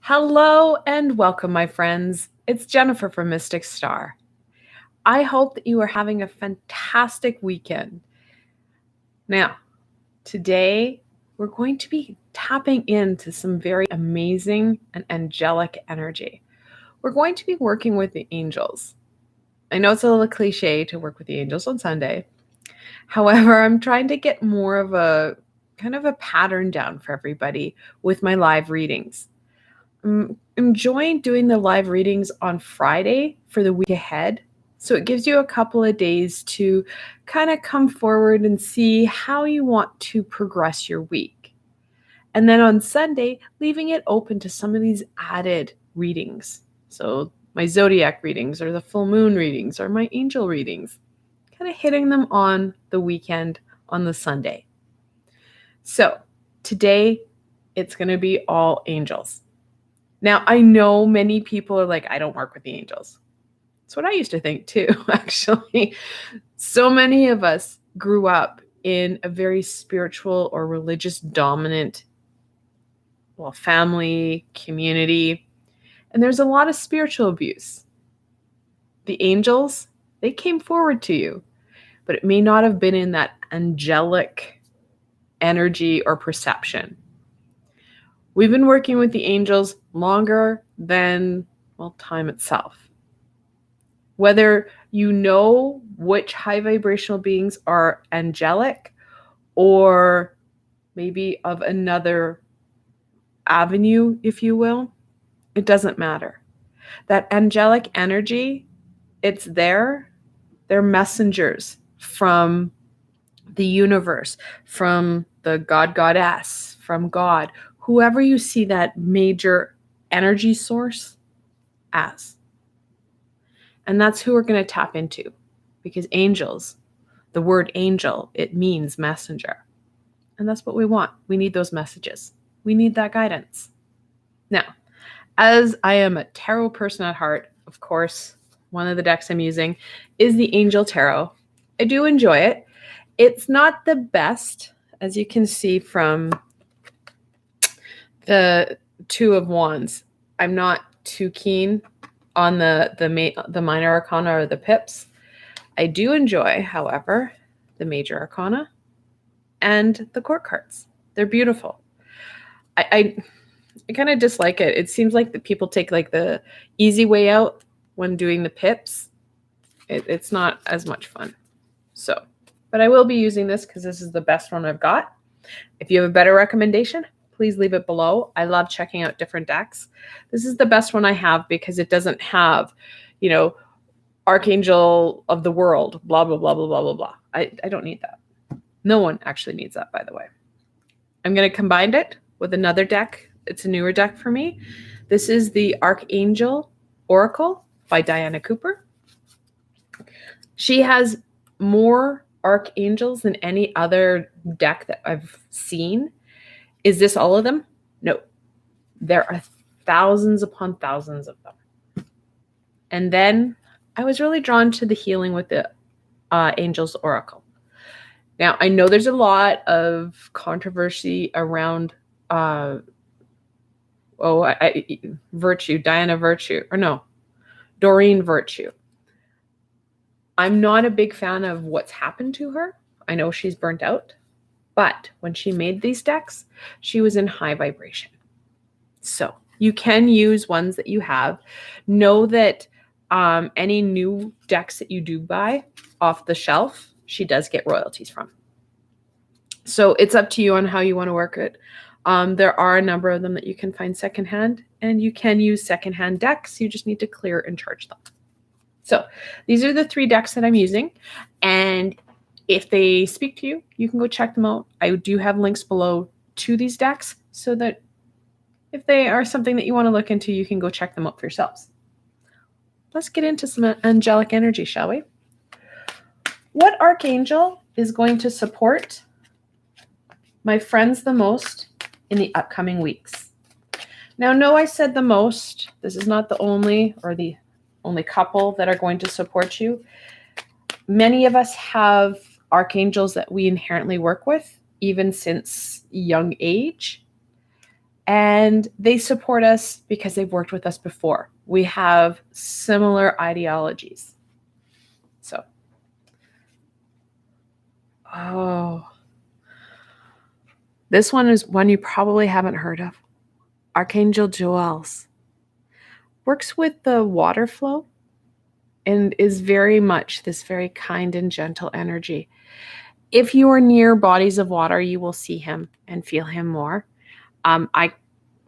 Hello and welcome, my friends. It's Jennifer from Mystic Star. I hope that you are having a fantastic weekend. Now, today we're going to be tapping into some very amazing and angelic energy. We're going to be working with the angels. I know it's a little cliche to work with the angels on Sunday. However, I'm trying to get more of a kind of a pattern down for everybody with my live readings. I'm enjoying doing the live readings on Friday for the week ahead. So it gives you a couple of days to kind of come forward and see how you want to progress your week. And then on Sunday, leaving it open to some of these added readings. So my zodiac readings or the full moon readings or my angel readings, kind of hitting them on the weekend on the Sunday. So today it's going to be all angels. Now, I know many people are like, I don't work with the angels. That's what I used to think too, actually. So many of us grew up in a very spiritual or religious dominant, family, community, and there's a lot of spiritual abuse. The angels, they came forward to you, but it may not have been in that angelic energy or perception. We've been working with the angels longer than, time itself. Whether you know which high vibrational beings are angelic or maybe of another avenue, if you will, it doesn't matter. That angelic energy, it's there. They're messengers from the universe, from the goddess, from God, whoever you see that major energy source as. And that's who we're going to tap into, because angels, the word angel, it means messenger. And that's what we want. We need those messages. We need that guidance. Now, as I am a tarot person at heart, of course, one of the decks I'm using is the Angel Tarot. I do enjoy it. It's not the best, as you can see from the Two of Wands. I'm not too keen on the minor arcana or the pips. I do enjoy, however, the major arcana and the court cards. They're beautiful. I kind of dislike it. It seems like the people take like the easy way out when doing the pips. It's not as much fun. So, but I will be using this because this is the best one I've got. If you have a better recommendation, please leave it below. I love checking out different decks. This is the best one I have because it doesn't have, Archangel of the world, blah, blah, blah, blah, blah, blah, blah. I don't need that. No one actually needs that, by the way. I'm going to combine it with another deck. It's a newer deck for me. This is the ArchAngel Oracle by Diana Cooper. She has more archangels than any other deck that I've seen. Is this all of them? No. There are thousands upon thousands of them. And then I was really drawn to the healing with the Angels Oracle. Now, I know there's a lot of controversy around Virtue, Diana Virtue, or no, Doreen Virtue. I'm not a big fan of what's happened to her. I know she's burnt out. But when she made these decks, she was in high vibration. So you can use ones that you have. Know that any new decks that you do buy off the shelf, she does get royalties from. So it's up to you on how you want to work it. There are a number of them that you can find secondhand, and you can use secondhand decks. You just need to clear and charge them. So these are the 3 decks that I'm using. And if they speak to you, you can go check them out. I do have links below to these decks so that if they are something that you want to look into, you can go check them out for yourselves. Let's get into some angelic energy, shall we? What archangel is going to support my friends the most in the upcoming weeks? Now, no, I said the most. This is not the only or the only couple that are going to support you. Many of us have archangels that we inherently work with, even since young age. And they support us because they've worked with us before. We have similar ideologies. So, this one is one you probably haven't heard of. Archangel Joels works with the water flow and is very much this very kind and gentle energy. If you are near bodies of water, you will see him and feel him more. I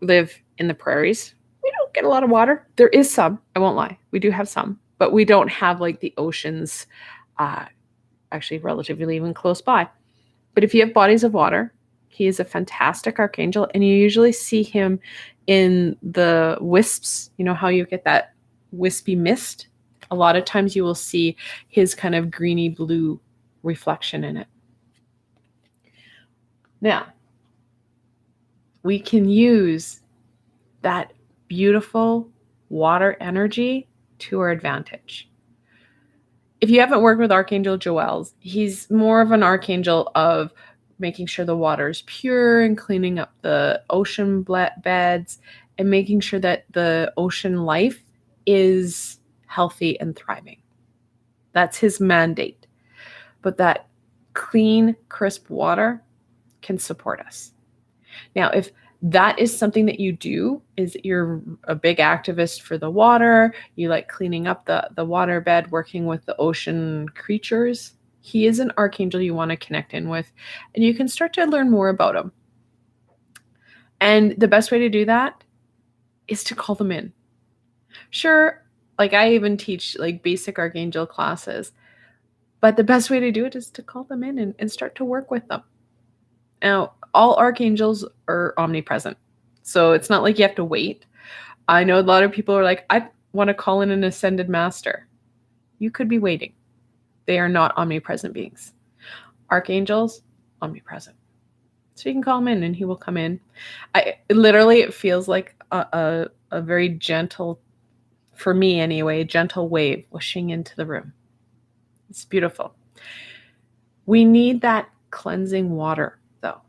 live in the prairies. We don't get a lot of water. There is some, I won't lie. We do have some, but we don't have like the oceans, actually relatively even close by. But if you have bodies of water, he is a fantastic archangel, and you usually see him in the wisps. You know how you get that wispy mist? A lot of times you will see his kind of greeny blue reflection in it. Now, we can use that beautiful water energy to our advantage. If you haven't worked with Archangel Joels, he's more of an archangel of making sure the water is pure and cleaning up the ocean beds and making sure that the ocean life is healthy and thriving. That's his mandate. But that clean, crisp water can support us. Now, if that is something that you do, is you're a big activist for the water, you like cleaning up the water bed, working with the ocean creatures, he is an archangel you want to connect in with, and you can start to learn more about him. And the best way to do that is to call them in. Sure, like I even teach like basic archangel classes, but the best way to do it is to call them in and start to work with them. Now, all archangels are omnipresent, so it's not like you have to wait. I know a lot of people are like, I want to call in an ascended master. You could be waiting. They are not omnipresent beings. Archangels, omnipresent. So you can call him in and he will come in. It feels like a very gentle, for me anyway, gentle wave whooshing into the room. It's beautiful. We need that cleansing water, though.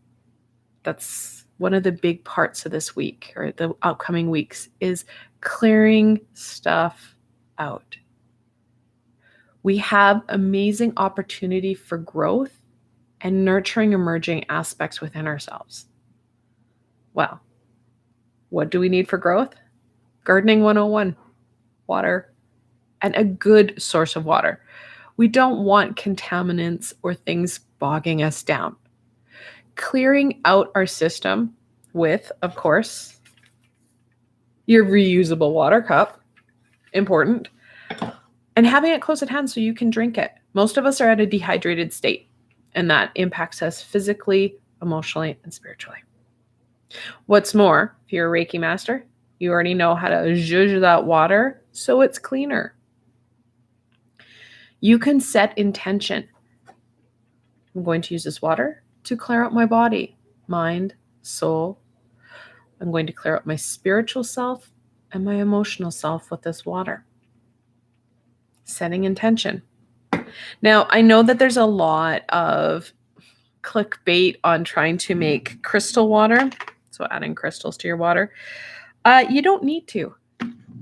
That's one of the big parts of this week or the upcoming weeks is clearing stuff out. We have amazing opportunity for growth and nurturing emerging aspects within ourselves. Well, what do we need for growth? Gardening 101, water, and a good source of water. We don't want contaminants or things bogging us down. Clearing out our system with, of course, your reusable water cup, important, and having it close at hand so you can drink it. Most of us are at a dehydrated state, and that impacts us physically, emotionally, and spiritually. What's more, if you're a Reiki master, you already know how to zhuzh that water so it's cleaner. You can set intention. I'm going to use this water to clear out my body, mind, soul. I'm going to clear out my spiritual self and my emotional self with this water. Setting intention. Now, I know that there's a lot of clickbait on trying to make crystal water, so adding crystals to your water. You don't need to.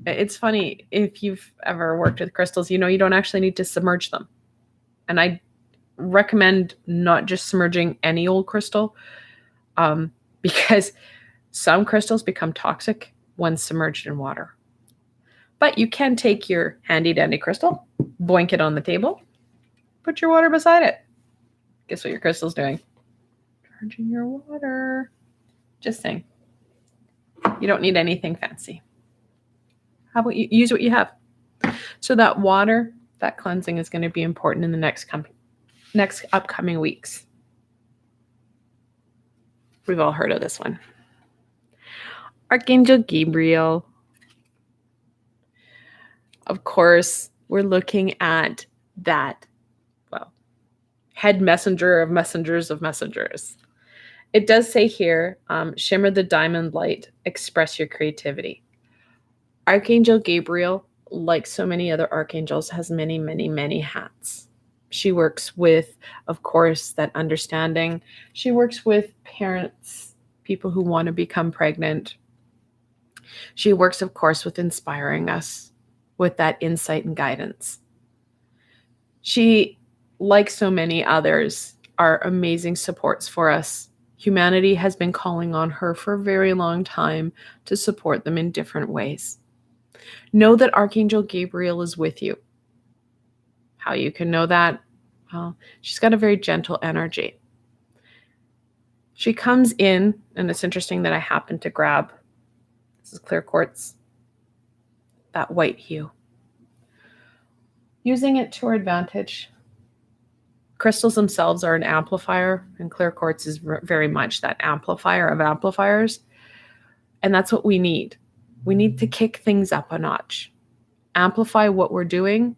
It's funny, if you've ever worked with crystals, you know you don't actually need to submerge them. And I recommend not just submerging any old crystal, because some crystals become toxic when submerged in water. But you can take your handy dandy crystal, boink it on the table, put your water beside it. Guess what your crystal's doing? Charging your water. Just saying. You don't need anything fancy. How about you use what you have? So that water, that cleansing is going to be important in the next upcoming weeks. We've all heard of this one. Archangel Gabriel. Of course, we're looking at that, head messenger of messengers of messengers. It does say here, shimmer the diamond light, express your creativity. Archangel Gabriel, like so many other archangels, has many, many, many hats. She works with, of course, that understanding. She works with parents people who want to become pregnant. She works, of course, with inspiring us with that insight and guidance. She, like so many others, are amazing supports for us. Humanity has been calling on her for a very long time to support them in different ways. Know that Archangel Gabriel is with you. How you can know that? Well, she's got a very gentle energy. She comes in, and it's interesting that I happen to grab, this is clear quartz, that white hue. Using it to our advantage. Crystals themselves are an amplifier, and clear quartz is very much that amplifier of amplifiers. And that's what we need. We need to kick things up a notch, amplify what we're doing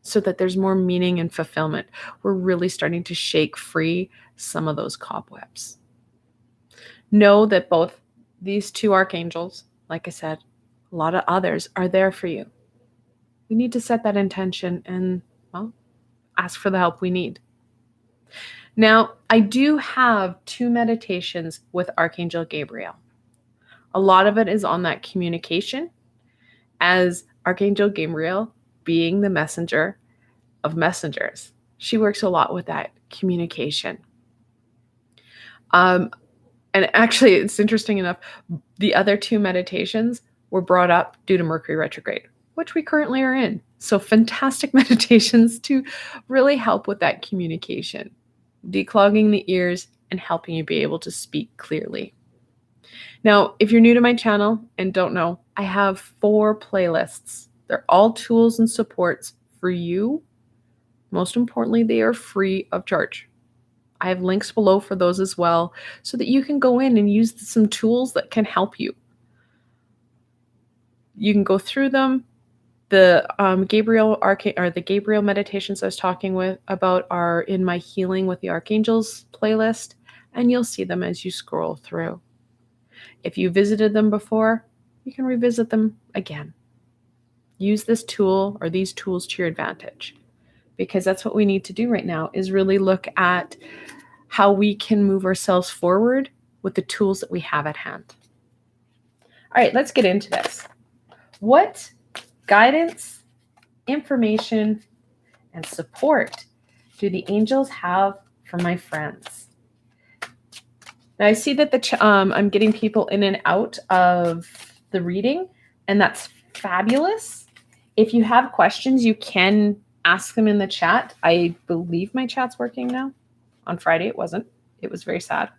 so that there's more meaning and fulfillment. We're really starting to shake free some of those cobwebs. Know that both these two archangels, like I said, a lot of others are there for you. We need to set that intention and, well, ask for the help we need. Now, I do have 2 meditations with Archangel Gabriel. A lot of it is on that communication, as Archangel Gabriel being the messenger of messengers. She works a lot with that communication. And actually, it's interesting enough, the other 2 meditations were brought up due to Mercury retrograde, which we currently are in. So fantastic meditations to really help with that communication, declogging the ears and helping you be able to speak clearly. Now, if you're new to my channel and don't know, I have 4 playlists. They're all tools and supports for you. Most importantly, they are free of charge. I have links below for those as well, so that you can go in and use some tools that can help you. You can go through them. The Gabriel meditations I was talking about are in my Healing with the Archangels playlist, and you'll see them as you scroll through. If you visited them before, you can revisit them again. Use this tool or these tools to your advantage, because that's what we need to do right now, is really look at how we can move ourselves forward with the tools that we have at hand. All right, let's get into this. What guidance, information, and support do the angels have for my friends? Now, I see that I'm getting people in and out of the reading, and that's fabulous. If you have questions, you can ask them in the chat. I believe my chat's working now. On Friday, it wasn't. It was very sad.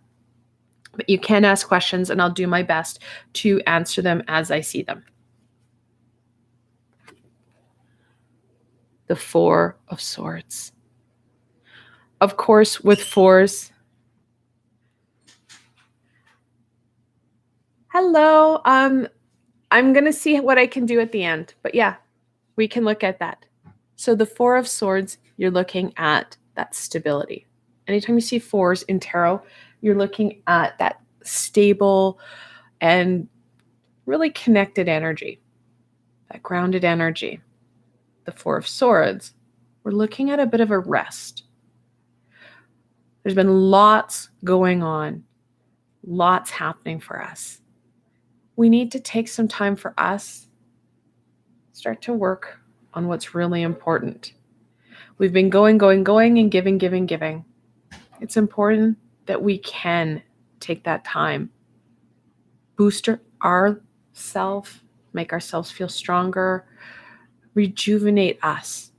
But you can ask questions, and I'll do my best to answer them as I see them. The 4 of Swords. Of course, with 4s. Hello. I'm going to see what I can do at the end. But yeah, we can look at that. So the 4 of Swords, you're looking at that stability. Anytime you see 4s in tarot, you're looking at that stable and really connected energy, that grounded energy. The 4 of Swords, we're looking at a bit of a rest. There's been lots going on, lots happening for us. We need to take some time for us, start to work on what's really important. We've been going, and giving. It's important that we can take that time, boost ourselves, make ourselves feel stronger, rejuvenate us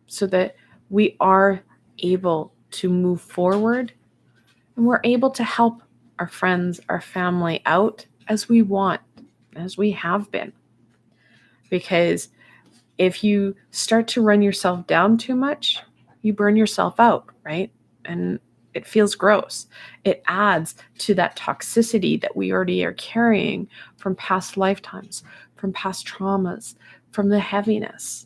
so that we are able to move forward and we're able to help our friends, our family out as we want, as we have been. Because if you start to run yourself down too much, you burn yourself out, right? And it feels gross. It adds to that toxicity that we already are carrying from past lifetimes, from past traumas, from the heaviness.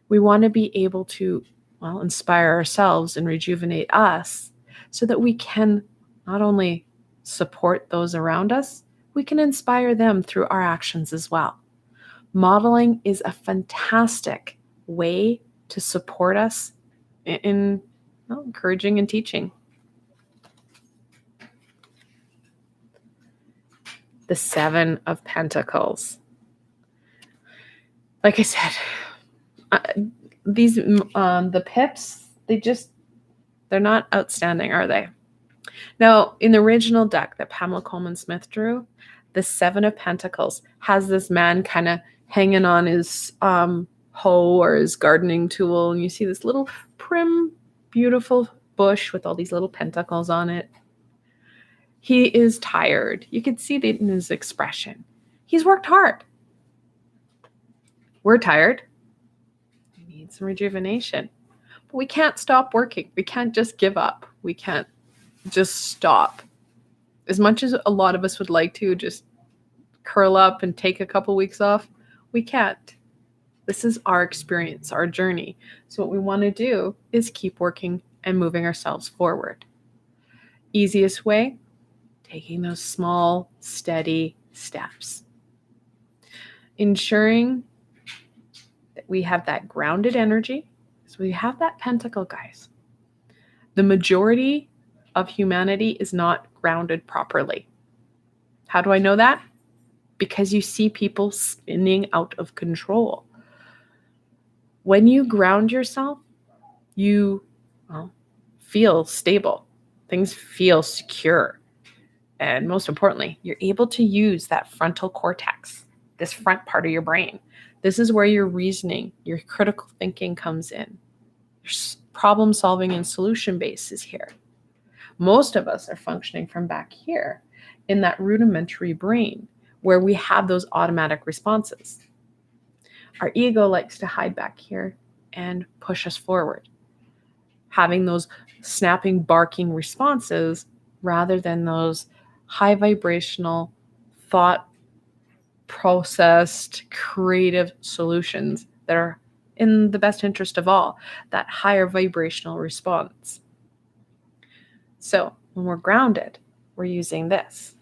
We want to be able to, well, inspire ourselves and rejuvenate us so that we can not only support those around us, we can inspire them through our actions as well. Modeling is a fantastic way to support us in encouraging and teaching. the Seven of Pentacles. Like I said, the pips, they're not outstanding, are they? Now, in the original deck that Pamela Coleman Smith drew, the Seven of Pentacles has this man kind of hanging on his hoe or his gardening tool, and you see this little prim, beautiful bush with all these little pentacles on it. He is tired. You can see that in his expression. He's worked hard. We're tired. We need some rejuvenation. But we can't stop working. We can't just give up. We can't just stop. As much as a lot of us would like to just curl up and take a couple weeks off, we can't. This is our experience, our journey. So what we want to do is keep working and moving ourselves forward. Easiest way, taking those small, steady steps. Ensuring that we have that grounded energy. So we have that pentacle, guys. The majority of humanity is not grounded properly. How do I know that? Because you see people spinning out of control. When you ground yourself, you feel stable. Things feel secure. And most importantly, you're able to use that frontal cortex, this front part of your brain. This is where your reasoning, your critical thinking comes in. Your problem solving and solution base is here. Most of us are functioning from back here in that rudimentary brain where we have those automatic responses. Our ego likes to hide back here and push us forward, having those snapping, barking responses rather than those high vibrational, thought processed, creative solutions that are in the best interest of all, that higher vibrational response. So when we're grounded, we're using this.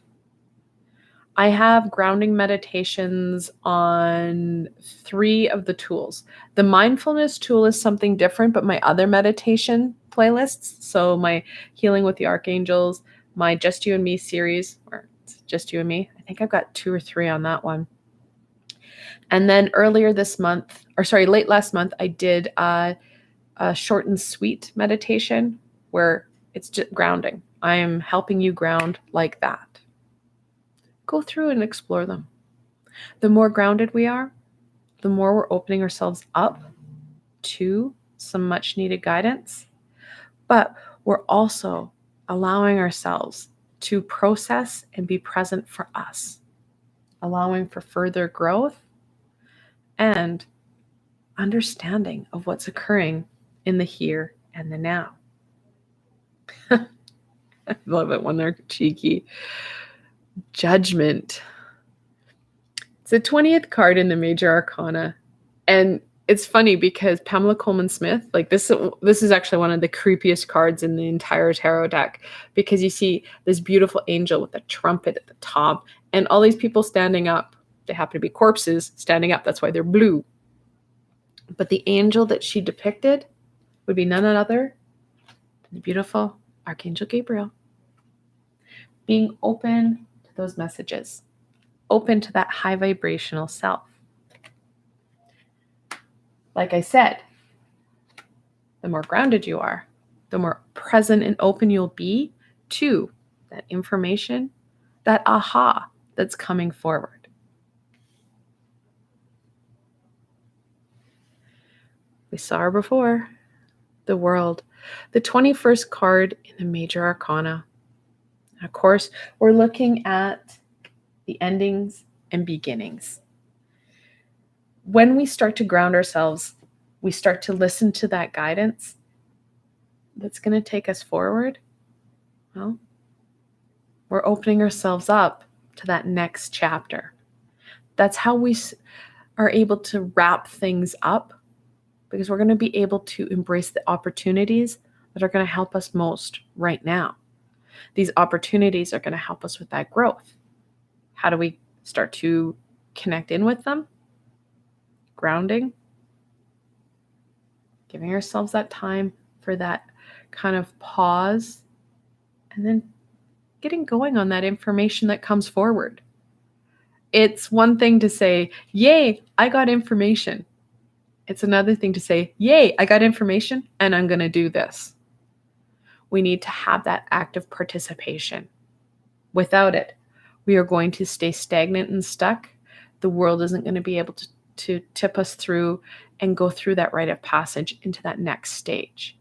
I have grounding meditations on 3 of the tools. The mindfulness tool is something different, but my other meditation playlists, so my Healing with the Archangels, my Just You and Me series, or Just You and Me, I think I've got 2 or 3 on that one. And then late last month, I did a short and sweet meditation where it's just grounding. I am helping you ground like that. Go through and explore them. The more grounded we are, the more we're opening ourselves up to some much needed guidance, but we're also allowing ourselves to process and be present for us, allowing for further growth and understanding of what's occurring in the here and the now. I love it when they're cheeky. Judgment. It's the 20th card in the Major Arcana. And it's funny because Pamela Coleman Smith, like this is actually one of the creepiest cards in the entire tarot deck, because you see this beautiful angel with a trumpet at the top and all these people standing up. They happen to be corpses standing up. That's why they're blue. But the angel that she depicted would be none other than the beautiful Archangel Gabriel. Being open to those messages, open to that high vibrational self. Like I said, the more grounded you are, the more present and open you'll be to that information, that aha that's coming forward. We saw her before, the World, the 21st card in the Major Arcana. Of course, we're looking at the endings and beginnings. When we start to ground ourselves, we start to listen to that guidance that's going to take us forward. Well, we're opening ourselves up to that next chapter. That's how we are able to wrap things up, because we're going to be able to embrace the opportunities that are going to help us most right now. These opportunities are going to help us with that growth. How do we start to connect in with them? Grounding, giving ourselves that time for that kind of pause, and then getting going on that information that comes forward. It's one thing to say, yay, I got information. It's another thing to say, yay, I got information and I'm going to do this. We need to have that active participation. Without it, we are going to stay stagnant and stuck. The world isn't going to be able to tip us through and go through that rite of passage into that next stage.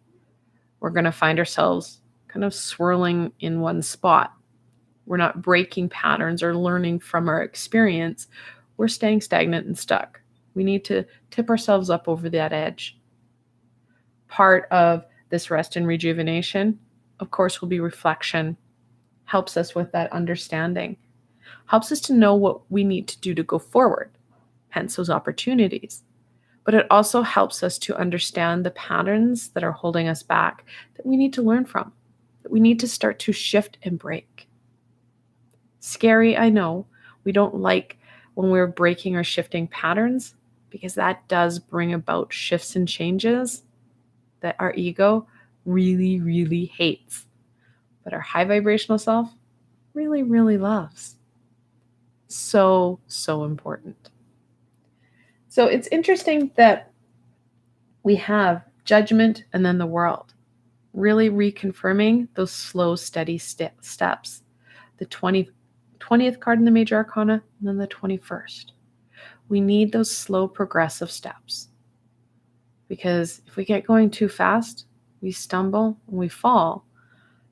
We're going to find ourselves kind of swirling in one spot. We're not breaking patterns or learning from our experience. We're staying stagnant and stuck. We need to tip ourselves up over that edge. Part of this rest and rejuvenation, of course, will be reflection. Helps us with that understanding. Helps us to know what we need to do to go forward, hence those opportunities. But it also helps us to understand the patterns that are holding us back that we need to learn from, that we need to start to shift and break. Scary, I know. We don't like when we're breaking or shifting patterns because that does bring about shifts and changes that our ego really, really hates. But our high vibrational self really, really loves. So, so important. So it's interesting that we have judgment and then the world, really reconfirming those slow, steady steps. The 20th card in the Major Arcana, and then the 21st. We need those slow, progressive steps. Because if we get going too fast, we stumble and we fall.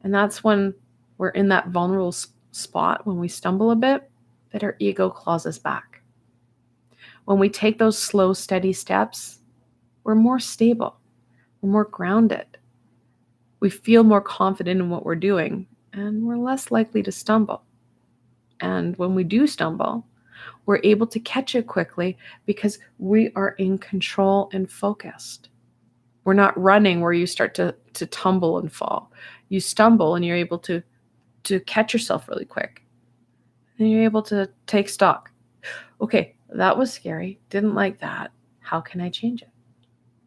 And that's when we're in that vulnerable spot, when we stumble a bit, that our ego claws us back. When we take those slow, steady steps, we're more stable, we're more grounded. We feel more confident in what we're doing, and we're less likely to stumble. And when we do stumble, we're able to catch it quickly because we are in control and focused. We're not running where you start to tumble and fall. You stumble and you're able to catch yourself really quick. And you're able to take stock. Okay, that was scary. Didn't like that. How can I change it?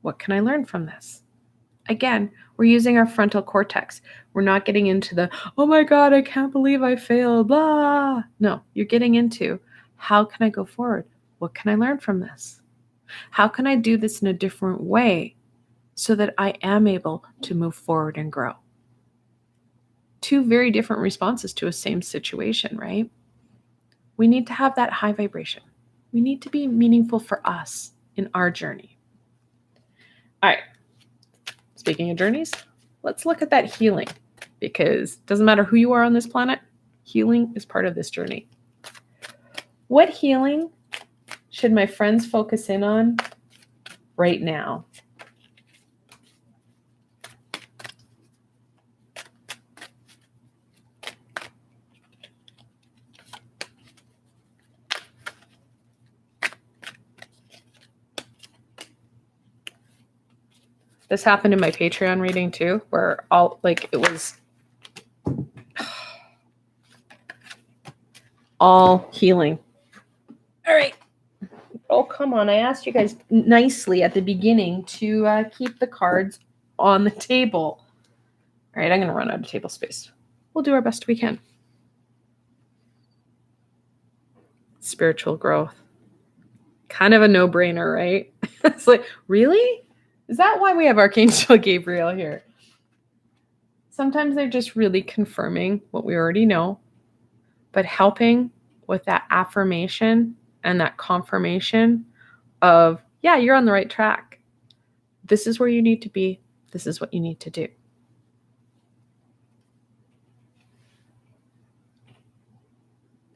What can I learn from this? Again, we're using our frontal cortex. We're not getting into the, oh my God, I can't believe I failed, blah. No, you're getting into, how can I go forward? What can I learn from this? How can I do this in a different way so that I am able to move forward and grow? Two very different responses to a same situation, right? We need to have that high vibration. We need to be meaningful for us in our journey. All right. Speaking of journeys, let's look at that healing, because it doesn't matter who you are on this planet, healing is part of this journey. What healing should my friends focus in on right now? This happened in my Patreon reading too, where it was all healing. All right. Oh, come on. I asked you guys nicely at the beginning to keep the cards on the table. All right, I'm going to run out of table space. We'll do our best we can. Spiritual growth. Kind of a no-brainer, right? It's like, really? Is that why we have Archangel Gabriel here? Sometimes they're just really confirming what we already know, but helping with that affirmation and that confirmation of, yeah, you're on the right track. This is where you need to be. This is what you need to do.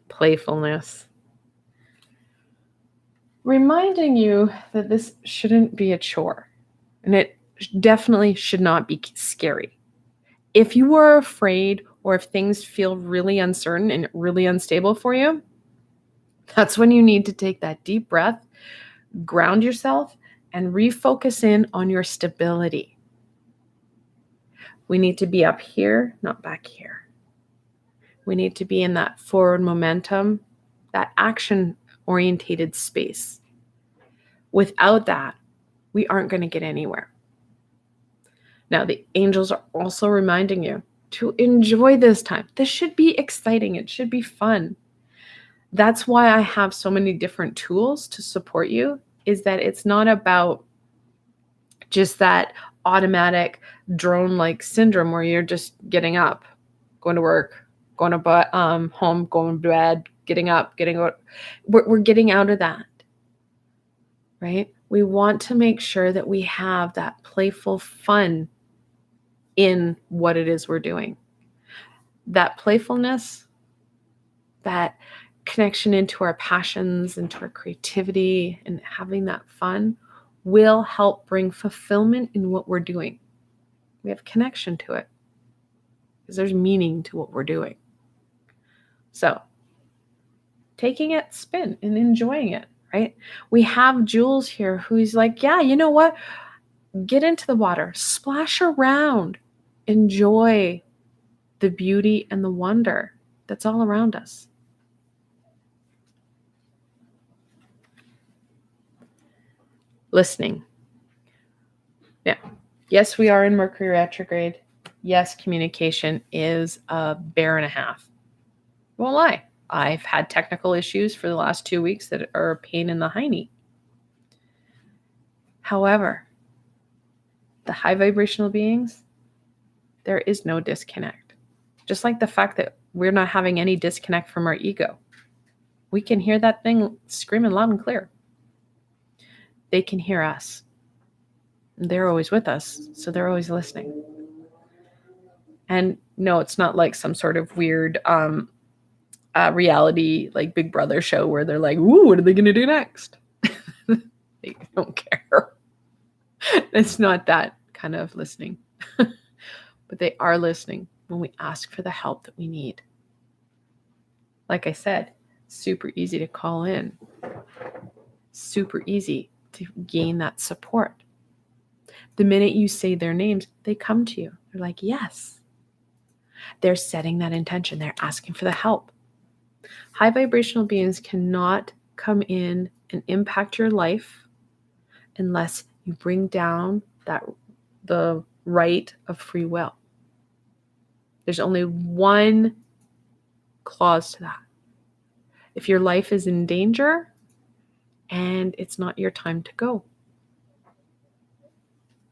Playfulness. Reminding you that this shouldn't be a chore, and it definitely should not be scary. If you are afraid or if things feel really uncertain and really unstable for you, that's when you need to take that deep breath, ground yourself, and refocus in on your stability. We need to be up here, not back here. We need to be in that forward momentum, that action-orientated space. Without that, we aren't going to get anywhere. Now, the angels are also reminding you to enjoy this time. This should be exciting. It should be fun. That's why I have so many different tools to support you, is that it's not about just that automatic drone-like syndrome where you're just getting up, going to work, going to home, going to bed, getting up, we're getting out of that, right? We want to make sure that we have that playful fun in what it is we're doing. That playfulness, that connection into our passions, into our creativity, and having that fun will help bring fulfillment in what we're doing. We have connection to it because there's meaning to what we're doing. So taking it spin and enjoying it, right? We have Jules here who's like, yeah, you know what? Get into the water, splash around, enjoy the beauty and the wonder that's all around us. Listening. Yeah. Yes, we are in Mercury retrograde. Yes, communication is a bear and a half. Won't lie. I've had technical issues for the last 2 weeks that are a pain in the hiney. However, the high vibrational beings, there is no disconnect. Just like the fact that we're not having any disconnect from our ego. We can hear that thing screaming loud and clear. They can hear us. They're always with us, so they're always listening. And no, it's not like some sort of weird reality, like Big Brother show where they're like, ooh, what are they going to do next? They don't care. It's not that kind of listening. But they are listening when we ask for the help that we need. Like I said, super easy to call in. Super easy to gain that support. The minute you say their names, they come to you. They're like, yes. They're setting that intention. They're asking for the help. High vibrational beings cannot come in and impact your life unless you bring down the right of free will. There's only one clause to that. If your life is in danger and it's not your time to go.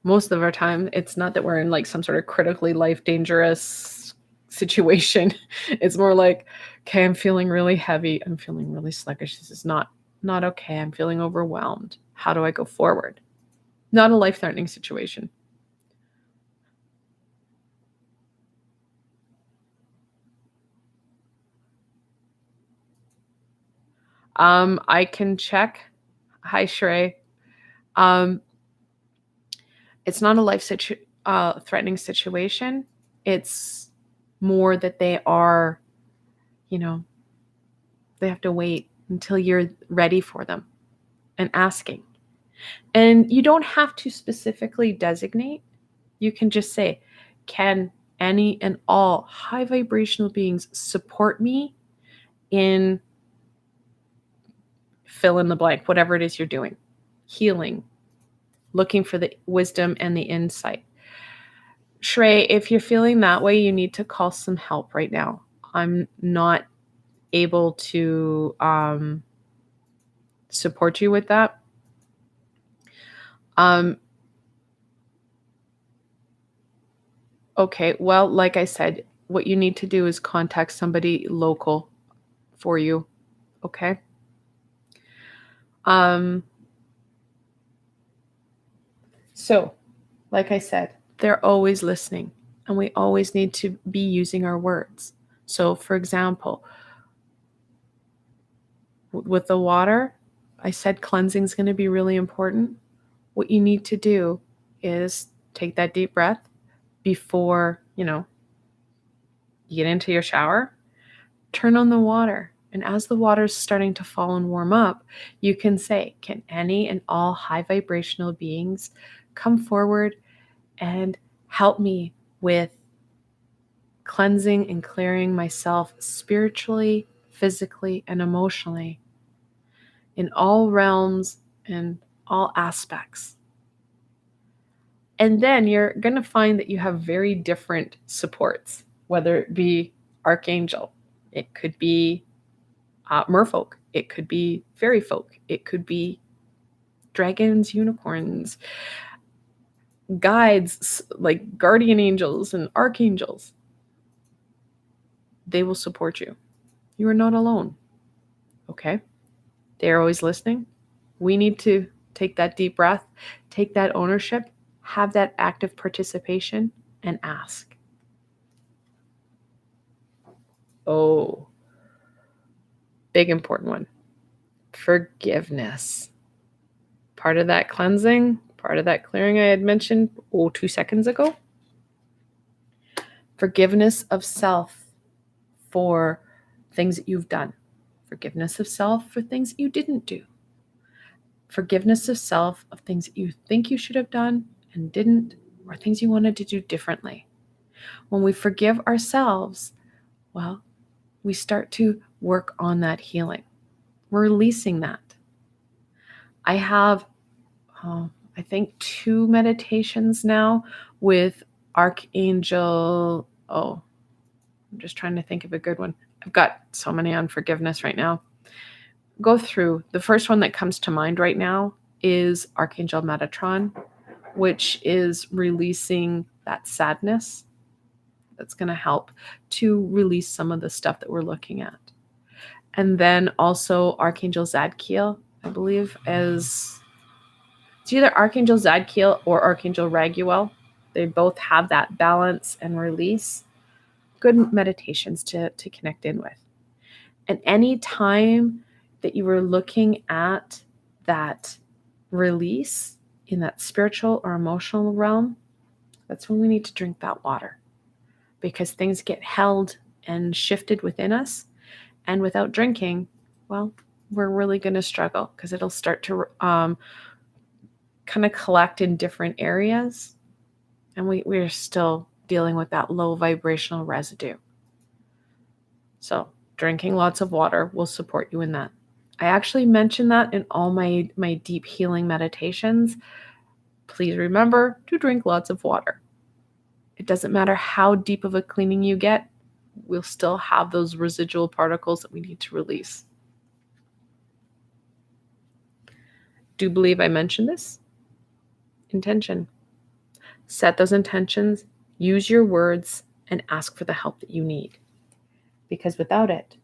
Most of our time, it's not that we're in like some sort of critically life dangerous situation. It's more like, okay, I'm feeling really heavy. I'm feeling really sluggish. This is not okay. I'm feeling overwhelmed. How do I go forward? Not a life-threatening situation. I can check. Hi, Shrey. It's not a life-threatening situation. It's more that they are, they have to wait until you're ready for them and asking. And you don't have to specifically designate. You can just say, can any and all high vibrational beings support me in fill in the blank, whatever it is you're doing, healing, looking for the wisdom and the insight. Shrey, if you're feeling that way, you need to call some help right now. I'm not able to support you with that. Okay, well, like I said, what you need to do is contact somebody local for you. Okay. So, like I said, they're always listening, and we always need to be using our words. So, for example, with the water, I said cleansing is going to be really important. What you need to do is take that deep breath before, you get into your shower, turn on the water. And as the water is starting to fall and warm up, you can say, can any and all high vibrational beings come forward and help me with cleansing and clearing myself spiritually, physically, and emotionally in all realms and all aspects. And then you're going to find that you have very different supports, whether it be Archangel, it could be merfolk. It could be fairy folk. It could be dragons, unicorns, guides like guardian angels and archangels. They will support you. You are not alone. Okay? They are always listening. We need to take that deep breath, take that ownership, have that active participation, and ask. Oh, big important one. Forgiveness. Part of that cleansing, part of that clearing I had mentioned 2 seconds ago. Forgiveness of self for things that you've done. Forgiveness of self for things that you didn't do. Forgiveness of self of things that you think you should have done and didn't, or things you wanted to do differently. When we forgive ourselves, well, we start to work on that healing. We're releasing that. I have, I think, 2 meditations now with Archangel. I'm just trying to think of a good one. I've got so many on forgiveness right now. Go through. The first one that comes to mind right now is Archangel Metatron, which is releasing that sadness. That's going to help to release some of the stuff that we're looking at. And then also Archangel Zadkiel, I believe, it's either Archangel Zadkiel or Archangel Raguel. They both have that balance and release. Good meditations to connect in with. And any time that you were looking at that release in that spiritual or emotional realm, that's when we need to drink that water, because things get held and shifted within us. And without drinking, well, we're really going to struggle, because it'll start to kind of collect in different areas. And we're still dealing with that low vibrational residue. So drinking lots of water will support you in that. I actually mention that in all my deep healing meditations. Please remember to drink lots of water. It doesn't matter how deep of a cleaning you get, we'll still have those residual particles that we need to release. Do believe I mentioned this? Intention. Set those intentions, use your words, and ask for the help that you need. Because without it,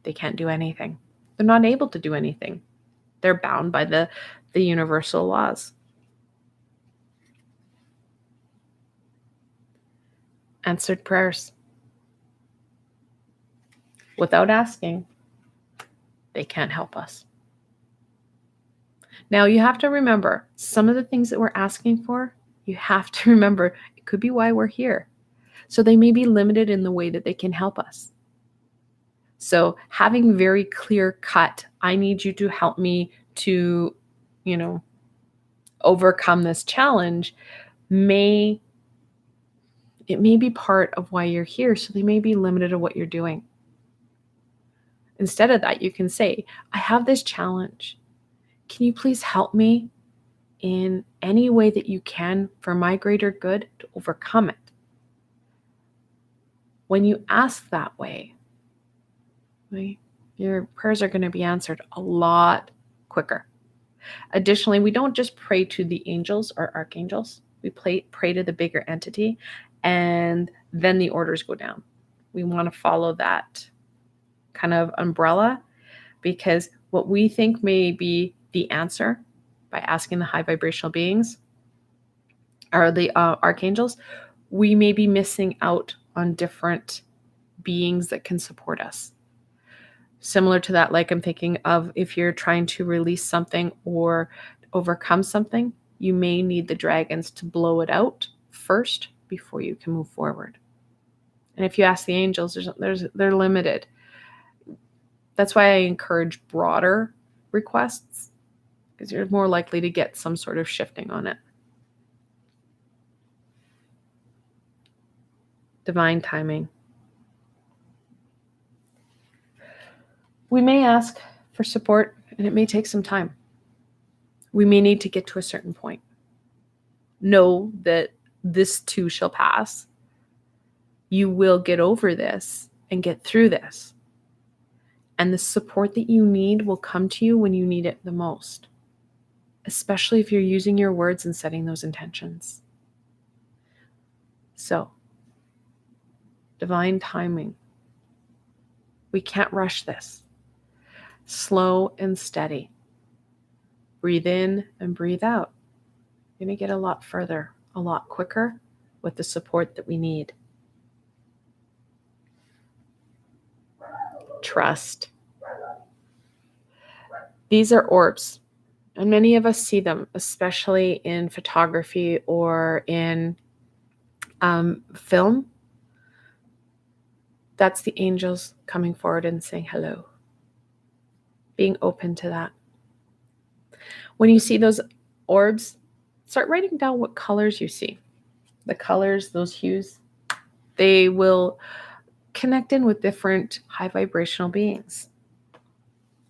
they can't do anything. They're not able to do anything. They're bound by the universal laws. Answered prayers. Without asking, they can't help us. Now, you have to remember, some of the things that we're asking for, you have to remember, it could be why we're here. So they may be limited in the way that they can help us. So having very clear cut, I need you to help me to, overcome this challenge, it may be part of why you're here. So they may be limited to what you're doing. Instead of that, you can say, I have this challenge. Can you please help me in any way that you can for my greater good to overcome it? When you ask that way, your prayers are going to be answered a lot quicker. Additionally, we don't just pray to the angels or archangels. We pray to the bigger entity, and then the orders go down. We want to follow that kind of umbrella, because what we think may be the answer by asking the high vibrational beings or the archangels, we may be missing out on different beings that can support us. Similar to that, like I'm thinking of if you're trying to release something or overcome something, you may need the dragons to blow it out first before you can move forward. And if you ask the angels, they're limited. That's why I encourage broader requests, because you're more likely to get some sort of shifting on it. Divine timing. We may ask for support, and it may take some time. We may need to get to a certain point. Know that this too shall pass. You will get over this and get through this. And the support that you need will come to you when you need it the most, especially if you're using your words and setting those intentions. So, divine timing. We can't rush this. Slow and steady. Breathe in and breathe out. You're going to get a lot further, a lot quicker with the support that we need. Trust. These are orbs, and many of us see them, especially in photography or in film. That's the angels coming forward and saying hello. Being open to that. When you see those orbs, start writing down what colors you see. The colors, those hues, they will connect in with different high vibrational beings.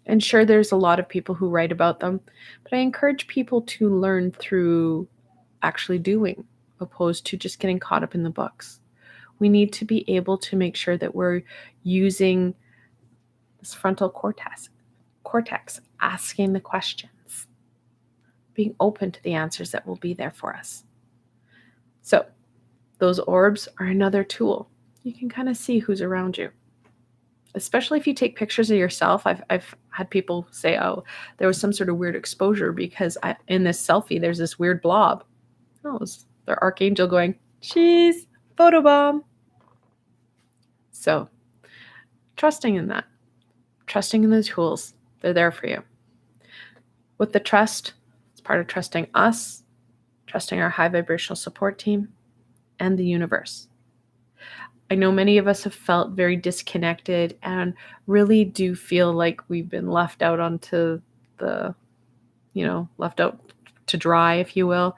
And sure, there's a lot of people who write about them, but I encourage people to learn through actually doing, opposed to just getting caught up in the books. We need to be able to make sure that we're using this frontal cortex, asking the questions, being open to the answers that will be there for us. So those orbs are another tool. You can kind of see who's around you. Especially if you take pictures of yourself. I've had people say, oh, there was some sort of weird exposure because in this selfie, there's this weird blob. Oh, it was their archangel going, cheese, photobomb. So trusting in that, trusting in the tools, they're there for you. With the trust, it's part of trusting us, trusting our high vibrational support team, and the universe. I know many of us have felt very disconnected and really do feel like we've been left out onto the, left out to dry, if you will.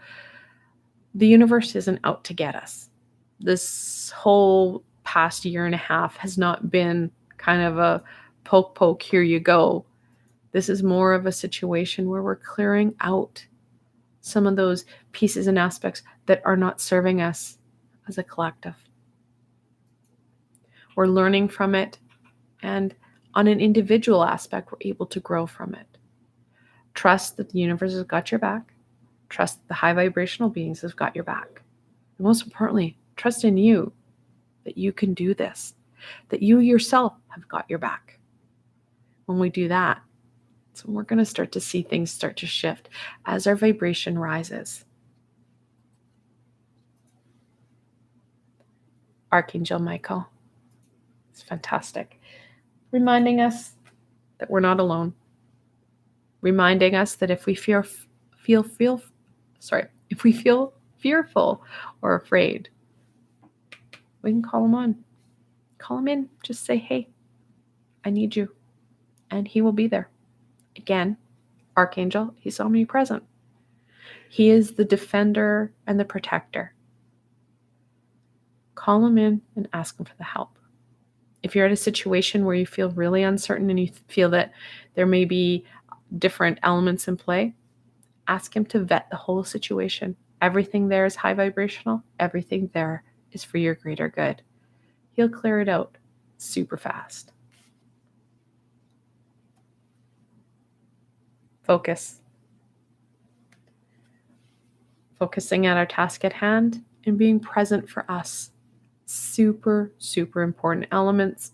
The universe isn't out to get us. This whole past year and a half has not been kind of a poke, here you go. This is more of a situation where we're clearing out some of those pieces and aspects that are not serving us as a collective. We're learning from it, and on an individual aspect, we're able to grow from it. Trust that the universe has got your back. Trust that the high vibrational beings have got your back. And most importantly, trust in you that you can do this, that you yourself have got your back. When we do that, so we're going to start to see things start to shift as our vibration rises. Archangel Michael. It's fantastic. Reminding us that we're not alone. Reminding us that if we feel fearful or afraid, we can call him on. Call him in. Just say, hey, I need you. And he will be there. Again, Archangel, he's omnipresent. He is the defender and the protector. Call him in and ask him for the help. If you're at a situation where you feel really uncertain and you feel that there may be different elements in play, ask him to vet the whole situation. Everything there is high vibrational. Everything there is for your greater good. He'll clear it out super fast. Focus. Focusing at our task at hand and being present for us. Super, super important elements,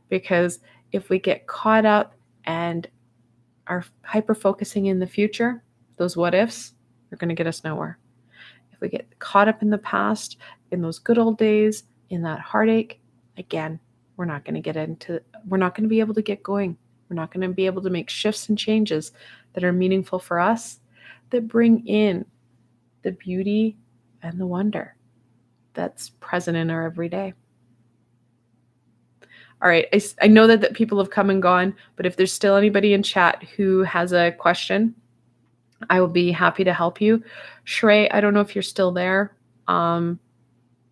because if we get caught up and are hyper-focusing in the future, those what ifs are going to get us nowhere. If we get caught up in the past, in those good old days, in that heartache, again, we're not going to be able to get going. We're not going to be able to make shifts and changes that are meaningful for us, that bring in the beauty and the wonder that's present in our everyday. All right, I know that people have come and gone, but if there's still anybody in chat who has a question, I will be happy to help you. Shrey, I don't know if you're still there.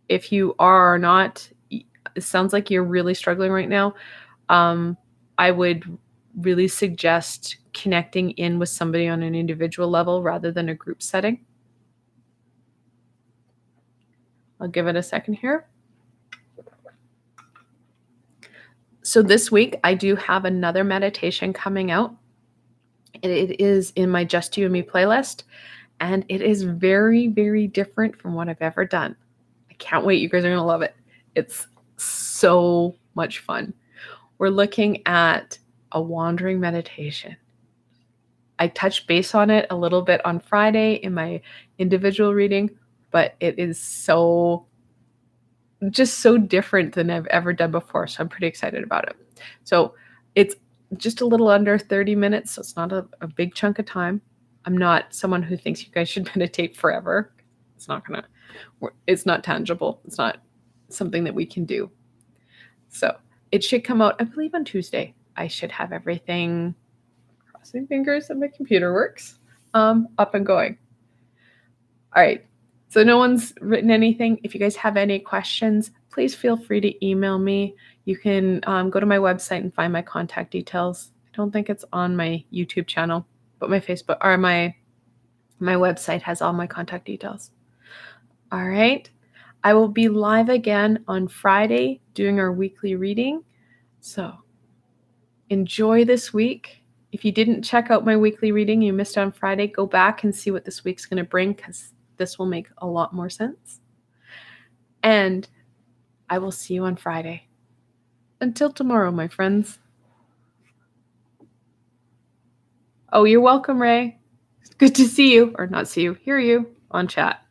If you are or not, it sounds like you're really struggling right now. I would really suggest connecting in with somebody on an individual level rather than a group setting. I'll give it a second here. So this week, I do have another meditation coming out. It is in my Just You and Me playlist, and it is very, very different from what I've ever done. I can't wait. You guys are going to love it. It's so much fun. We're looking at a wandering meditation. I touched base on it a little bit on Friday in my individual reading, but it is just so different than I've ever done before. So I'm pretty excited about it. So it's just a little under 30 minutes. So it's not a big chunk of time. I'm not someone who thinks you guys should meditate forever. It's not tangible. It's not something that we can do. So it should come out, I believe, on Tuesday. I should have everything, crossing fingers that my computer works, up and going. All right. So no one's written anything. If you guys have any questions, please feel free to email me. You can go to my website and find my contact details. I don't think it's on my YouTube channel, but my Facebook or my website has all my contact details. All right. I will be live again on Friday doing our weekly reading. So enjoy this week. If you didn't check out my weekly reading, you missed on Friday, go back and see what this week's going to bring, because this will make a lot more sense. And I will see you on Friday. Until tomorrow, my friends. Oh, you're welcome, Ray. It's good to see you, or not see you, hear you on chat.